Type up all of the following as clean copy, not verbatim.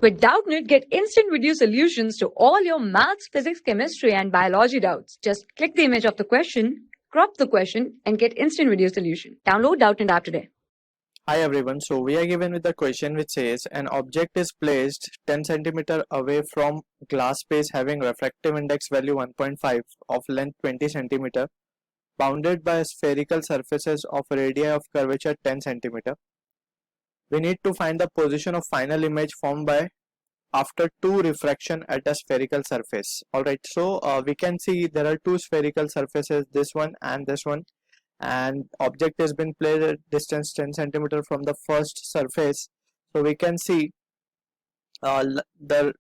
With Doubtnut, get instant video solutions to all your maths, physics, chemistry, and biology doubts. Just click the image of the question, crop the question, and get instant video solution. Download Doubtnut app today. Hi everyone, so we are given with a question which says an object is placed 10 cm away from glass space having refractive index value 1.5 of length 20 cm, bounded by spherical surfaces of radii of curvature 10 cm. We need to find the position of final image formed by after two refraction at a spherical surface. Alright, so we can see there are two spherical surfaces, this one and this one, and object has been placed at distance 10 cm from the first surface. So we can see the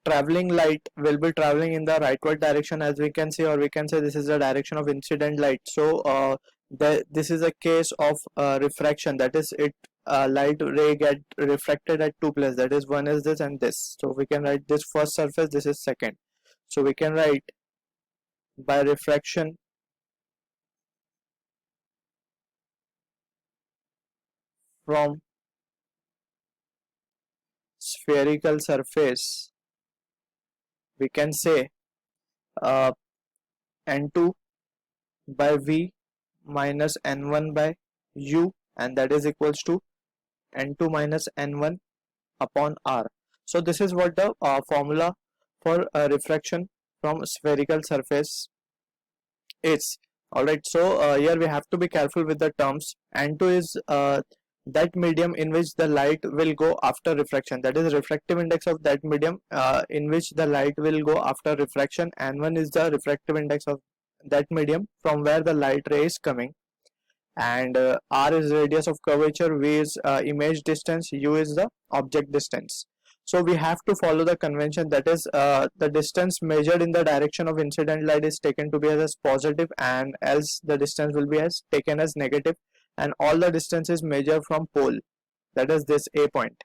traveling light will be traveling in the rightward direction, as we can see, or we can say this is the direction of incident light. So this is a case of refraction, that is it light ray get refracted at two places, that is one is this and this. So we can write this first surface, this is second. So we can write by refraction from spherical surface, we can say n2 by v minus n1 by u, and that is equals to n2 minus n1 upon r. So this is what the formula for refraction from spherical surface is. Alright, so here we have to be careful with the terms. N2 is that medium in which the light will go after refraction, that is refractive index of that medium in which the light will go after refraction. N1 is the refractive index of that medium from where the light ray is coming, and r is radius of curvature, v is image distance, u is the object distance. So we have to follow the convention, that is the distance measured in the direction of incident light is taken to be as positive, and else the distance will be as taken as negative, and all the distance is measured from pole, that is this A point.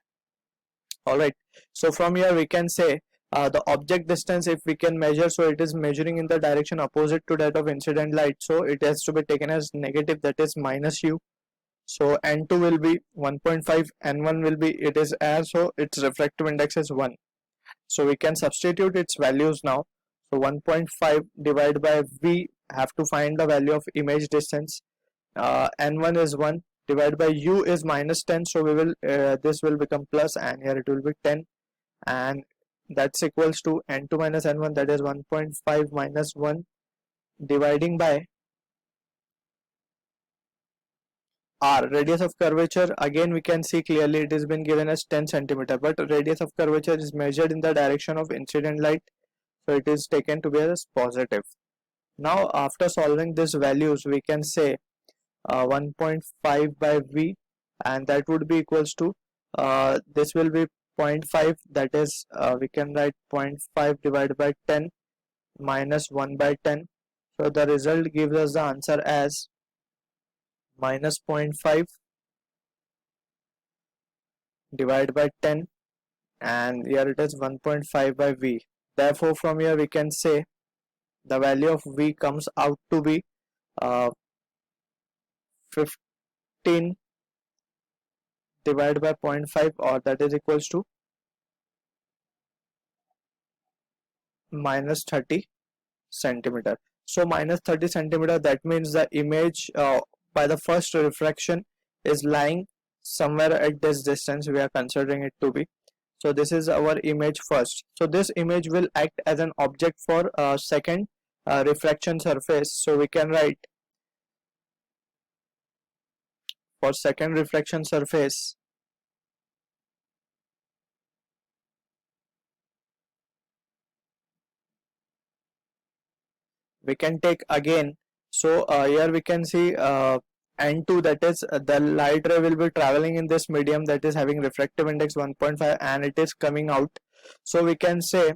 Alright, so from here we can say the object distance, if we can measure, so it is measuring in the direction opposite to that of incident light, so it has to be taken as negative, that is minus u. So n2 will be 1.5, n1 will be, it is air, so its refractive index is 1. So we can substitute its values now. So 1.5 divided by v, have to find the value of image distance. N1 is 1, divided by u is minus 10, so we will this will become plus, and here it will be 10, and that's equals to n2 minus n1, that is 1.5 minus 1, dividing by r, radius of curvature. Again we can see clearly it has been given as 10 cm, but radius of curvature is measured in the direction of incident light, so it is taken to be as positive. Now after solving these values, we can say 1.5 by v, and that would be equals to this will be 0.5, that is we can write 0.5 divided by 10 minus 1 by 10. So the result gives us the answer as minus 0.5 divided by 10, and here it is 1.5 by v. Therefore from here we can say the value of v comes out to be 15 divided by 0.5, or that is equals to minus 30 centimeter. So minus 30 centimeter, that means the image by the first refraction is lying somewhere at this distance we are considering it to be. So this is our image first. So this image will act as an object for second refraction surface. So we can write for second refraction surface, we can take again. So here we can see n2, that is the light ray will be traveling in this medium that is having refractive index 1.5, and it is coming out. So we can say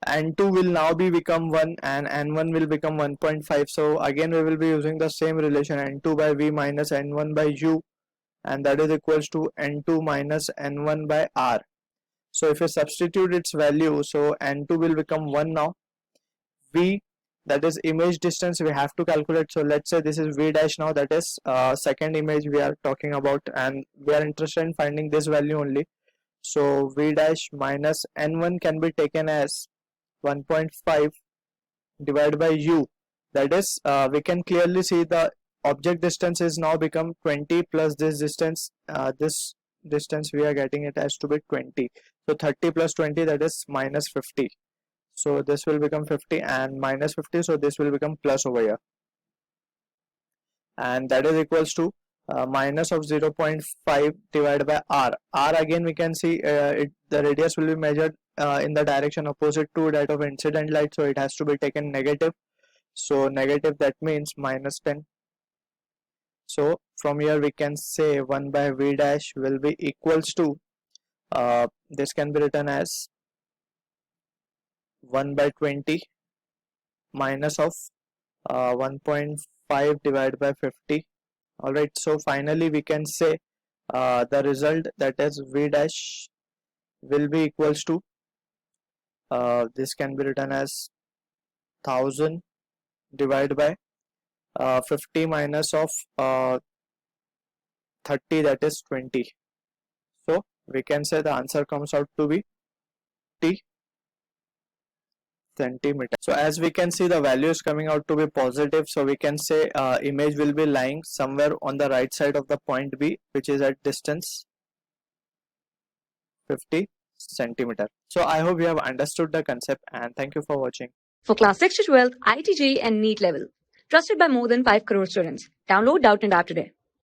n2 will now be become 1 and n1 will become 1.5. So again we will be using the same relation, n2 by v minus n1 by u, and that is equals to n2 minus n1 by r. So if you substitute its value, so n2 will become 1 now. V, that is image distance, we have to calculate. So let's say this is v dash now, that is second image we are talking about, and we are interested in finding this value only. So v dash minus n1 can be taken as 1.5 divided by u. That is, we can clearly see the object distance is now become 20 plus this distance. This distance we are getting it as to be 20. So 30 plus 20, that is minus 50. So this will become 50 and minus 50. So this will become plus over here. And that is equals to minus of 0.5 divided by r. R again we can see the radius will be measured in the direction opposite to that of incident light. So it has to be taken negative. So negative, that means minus 10. So from here we can say 1 by v dash will be equals to this can be written as 1 by 20 minus of 1.5 divided by 50. Alright, so finally we can say the result, that is v dash will be equals to this can be written as 1000 divided by 50 minus of 30, that is 20. So we can say the answer comes out to be t centimeter. So as we can see, the value is coming out to be positive. So we can say image will be lying somewhere on the right side of the point B, which is at distance 50 centimeter. So I hope you have understood the concept, and thank you for watching. For class 6 to 12, IIT JEE and NEET level. Trusted by more than 5 crore students. Download Doubtnut App today.